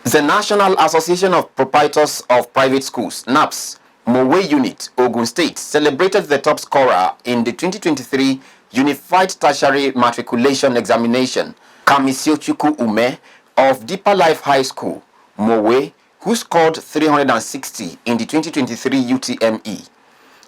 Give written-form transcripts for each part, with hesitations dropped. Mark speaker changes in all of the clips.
Speaker 1: The National Association of Proprietors of Private Schools, NAPPS Mowe Unit, Ogun State, celebrated the top scorer in the 2023 Unified Tertiary Matriculation Examination, Kamisiochukwu Umeh of Deeper Life High School, Mowe, who scored 360 in the 2023 UTME.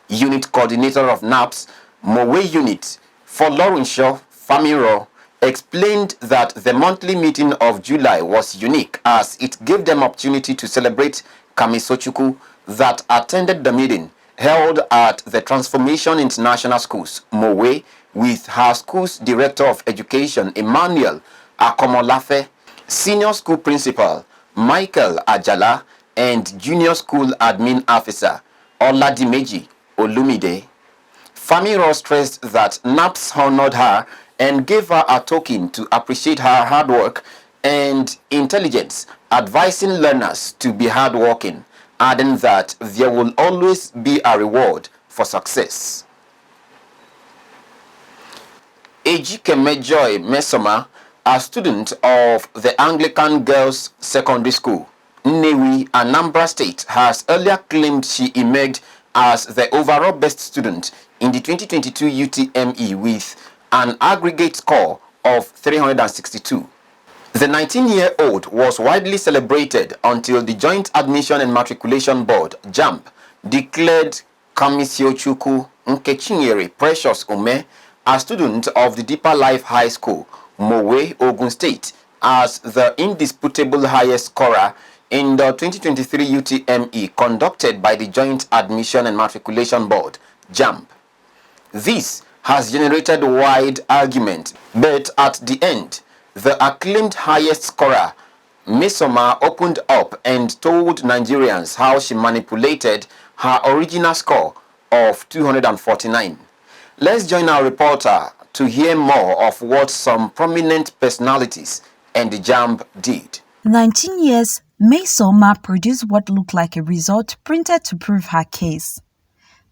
Speaker 1: Unit Coordinator of NAPPS Mowe Unit, Folorunsho Famiro, explained that the monthly meeting of July was unique as it gave them opportunity to celebrate Kamisiochukwu that attended the meeting held at the Transformation International Schools, Mowe, with her school's Director of Education, Emmanuel Akomolafe, Senior School Principal, Michael Ajala, and Junior School Admin Officer, Oladimeji Olumide. Famiro stressed that NAPPS honored her and gave her a token to appreciate her hard work and intelligence, advising learners to be hardworking, adding that there will always be a reward for success. Ejikeme Joy Mmesoma, a student of the Anglican Girls Secondary School, Nnewi, Anambra State, has earlier claimed she emerged as the overall best student in the 2022 UTME with an aggregate score of 362. The 19-year-old was widely celebrated until the Joint Admission and Matriculation Board, Jamb, declared Kamsiyochukwu Nkechinyere Precious Umeh, a student of the Deeper Life High School, Mowe, Ogun State, as the indisputable highest scorer in the 2023 UTME conducted by the Joint Admission and Matriculation Board, Jamb. This has generated wide argument, but at the end, the acclaimed highest scorer, Mmesoma, opened up and told Nigerians how she manipulated her original score of 249. Let's join our reporter to hear more of what some prominent personalities and the Jamb did.
Speaker 2: 19 years, Mmesoma produced what looked like a result printed to prove her case.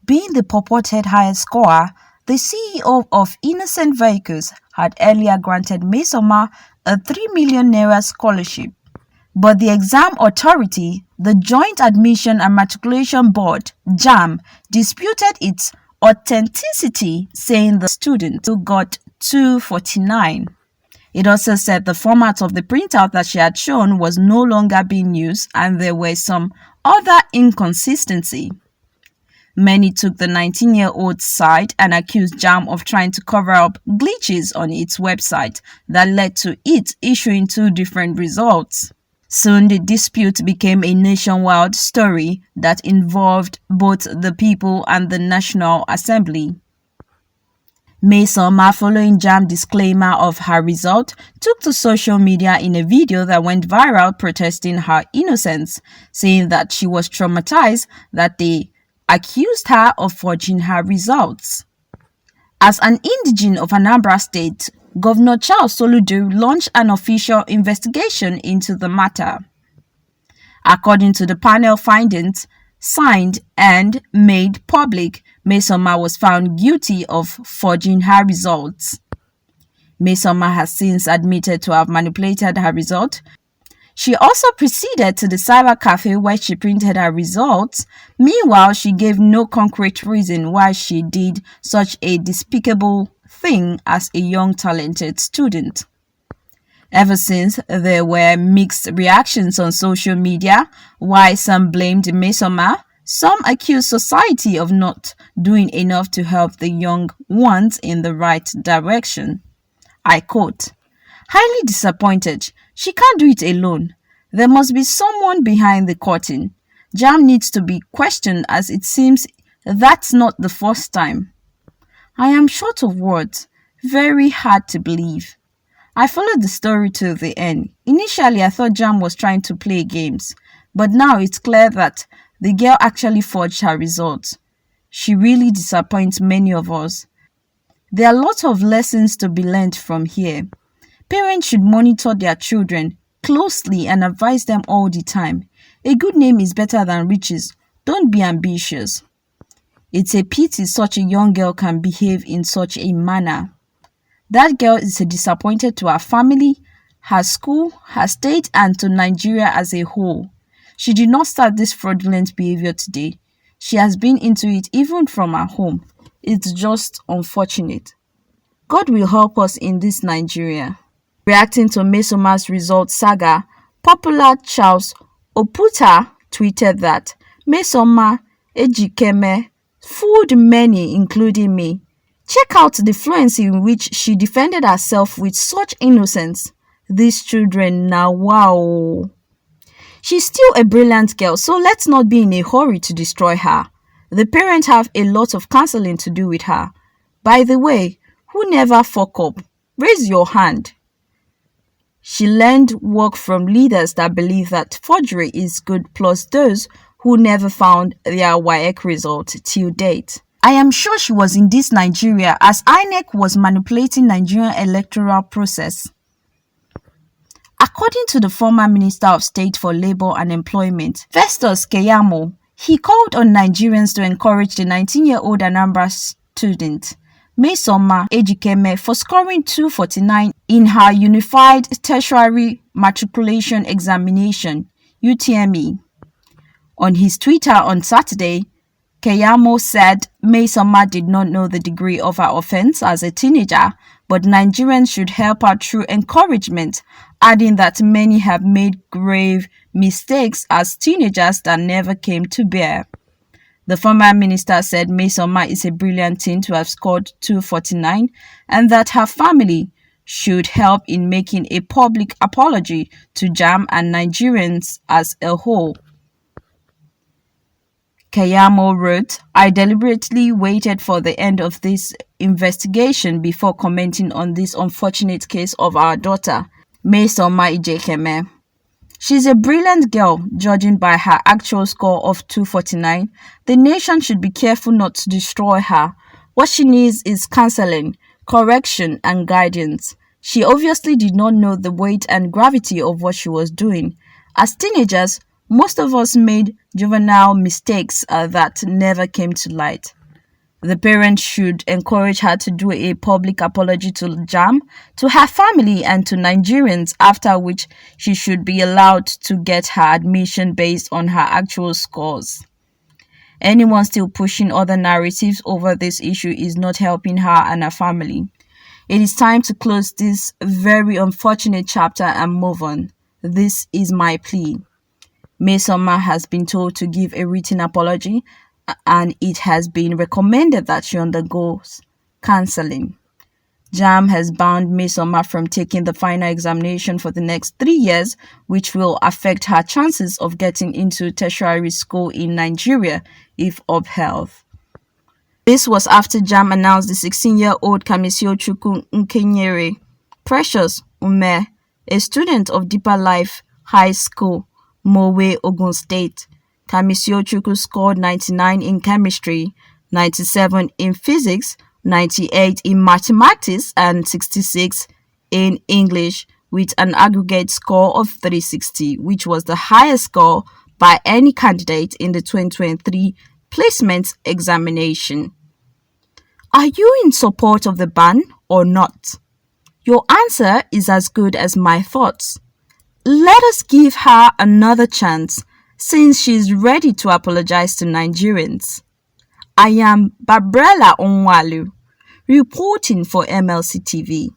Speaker 2: Being the purported highest scorer, the CEO of Innocent Vehicles had earlier granted Mmesoma a 3 million naira scholarship. But the exam authority, the Joint Admission and Matriculation Board, JAMB, disputed its authenticity, saying the student got 249. It also said the format of the printout that she had shown was no longer being used and there were some other inconsistency. Many took the 19-year-old's side and accused JAMB of trying to cover up glitches on its website that led to it issuing two different results. Soon, the dispute became a nationwide story that involved both the people and the National Assembly. Mmesoma, following JAMB's disclaimer of her result, took to social media in a video that went viral protesting her innocence, saying that she was traumatized that they accused her of forging her results. As an indigene of Anambra State, Governor Charles Soludo launched an official investigation into the matter. According to the panel findings, signed and made public, Mmesoma was found guilty of forging her results. Mmesoma has since admitted to have manipulated her result. She also proceeded to the cyber cafe where she printed her results. Meanwhile, she gave no concrete reason why she did such a despicable thing as a young talented student. Ever since, there were mixed reactions on social media. While some blamed Mmesoma, some accused society of not doing enough to help the young ones in the right direction. I quote, "Highly disappointed. She can't do it alone. There must be someone behind the curtain. JAMB needs to be questioned as it seems that's not the first time. I am short of words. Very hard to believe. I followed the story to the end. Initially, I thought JAMB was trying to play games, but now it's clear that the girl actually forged her results. She really disappoints many of us. There are lots of lessons to be learned from here. Parents should monitor their children closely and advise them all the time. A good name is better than riches. Don't be ambitious. It's a pity such a young girl can behave in such a manner. That girl is a disappointment to her family, her school, her state, and to Nigeria as a whole. She did not start this fraudulent behavior today. She has been into it even from her home. It's just unfortunate. God will help us in this Nigeria. Reacting to Mmesoma's result saga, popular Charles Oputa tweeted that Mmesoma, Ejikeme, fooled many including me. Check out the fluency in which she defended herself with such innocence. These children now, wow. She's still a brilliant girl, so let's not be in a hurry to destroy her. The parents have a lot of counseling to do with her. By the way, who never fuck up? Raise your hand. She learned work from leaders that believe that forgery is good, plus those who never found their WAEC result till date. I am sure she was in this Nigeria as INEC was manipulating Nigerian electoral process. According to the former Minister of State for Labour and Employment, Festus Keyamo, he called on Nigerians to encourage the 19-year-old Anambra student, Mmesoma Ejikeme, for scoring 249 in her Unified Tertiary Matriculation Examination, UTME. On his Twitter on Saturday, Keyamo said Mmesoma did not know the degree of her offense as a teenager, but Nigerians should help her through encouragement, adding that many have made grave mistakes as teenagers that never came to bear. The former minister said Mmesoma is a brilliant teen to have scored 249 and that her family should help in making a public apology to Jamb and Nigerians as a whole. Keyamo wrote, I deliberately waited for the end of this investigation before commenting on this unfortunate case of our daughter, Mmesoma Ejikeme. She's a brilliant girl, judging by her actual score of 249. The nation should be careful not to destroy her. What she needs is counseling, correction, and guidance. She obviously did not know the weight and gravity of what she was doing. As teenagers, most of us made juvenile mistakes that never came to light. The parents should encourage her to do a public apology to Jamb, to her family, and to Nigerians, after which she should be allowed to get her admission based on her actual scores. Anyone still pushing other narratives over this issue is not helping her and her family. It is time to close this very unfortunate chapter and move on. This is my plea. Mmesoma has been told to give a written apology, and it has been recommended that she undergoes counseling. Jamb has banned Mmesoma from taking the final examination for the next 3 years, which will affect her chances of getting into tertiary school in Nigeria if upheld. This was after Jamb announced the 16-year-old Kamsiyochukwu Nkechinyere, Precious Umeh, a student of Deeper Life High School, Mowe, Ogun State. Kamisiochukwu scored 99 in chemistry, 97 in physics, 98 in mathematics, and 66 in English, with an aggregate score of 360, which was the highest score by any candidate in the 2023 placement examination. Are you in support of the ban or not? Your answer is as good as my thoughts. Let us give her another chance, since she is ready to apologize to Nigerians. I am Babrella Onwalu, reporting for MLC TV.